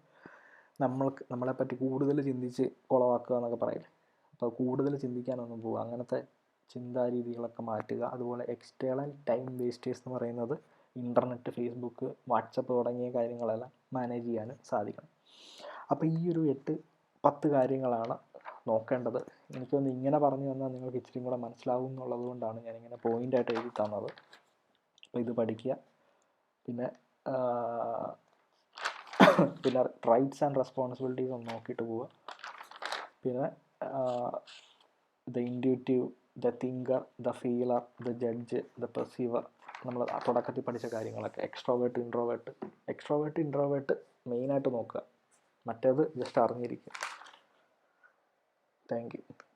നമ്മളെപ്പറ്റി കൂടുതൽ ചിന്തിച്ച് കുളവാക്കുക എന്നൊക്കെ പറയില്ലേ. അപ്പോൾ കൂടുതൽ ചിന്തിക്കാനൊന്നും പോവുക, അങ്ങനത്തെ ചിന്താരീതികളൊക്കെ മാറ്റുക. അതുപോലെ എക്സ്റ്റേണൽ ടൈം വേസ്റ്റേഴ്സ് എന്ന് പറയുന്നത് ഇൻ്റർനെറ്റ്, ഫേസ്ബുക്ക്, വാട്സപ്പ് തുടങ്ങിയ കാര്യങ്ങളെല്ലാം മാനേജ് ചെയ്യാൻ സാധിക്കണം. അപ്പോൾ ഈ ഒരു 8-10 കാര്യങ്ങളാണ് നോക്കേണ്ടത്. എനിക്കൊന്ന് ഇങ്ങനെ പറഞ്ഞു തന്നാൽ നിങ്ങൾക്ക് ഇച്ചിരി കൂടെ മനസ്സിലാവും എന്നുള്ളത് കൊണ്ടാണ് ഞാനിങ്ങനെ പോയിൻ്റായിട്ട് എഴുതി തന്നത്. അപ്പോൾ ഇത് പഠിക്കുക. പിന്നെ റൈറ്റ്സ് ആൻഡ് റെസ്പോൺസിബിലിറ്റീസ് ഒന്ന് നോക്കിയിട്ട് പോവുക. പിന്നെ the intuitive, the thinker, the feeler, the judge, the perceiver, നമ്മൾ തുടക്കത്തിൽ പഠിച്ച കാര്യങ്ങളൊക്കെ. എക്സ്ട്രോവേർട്ട് ഇൻട്രോവേർട്ട് മെയിനായിട്ട് നോക്കുക. മറ്റേത് ജസ്റ്റ് അറിഞ്ഞിരിക്കുക. Thank you.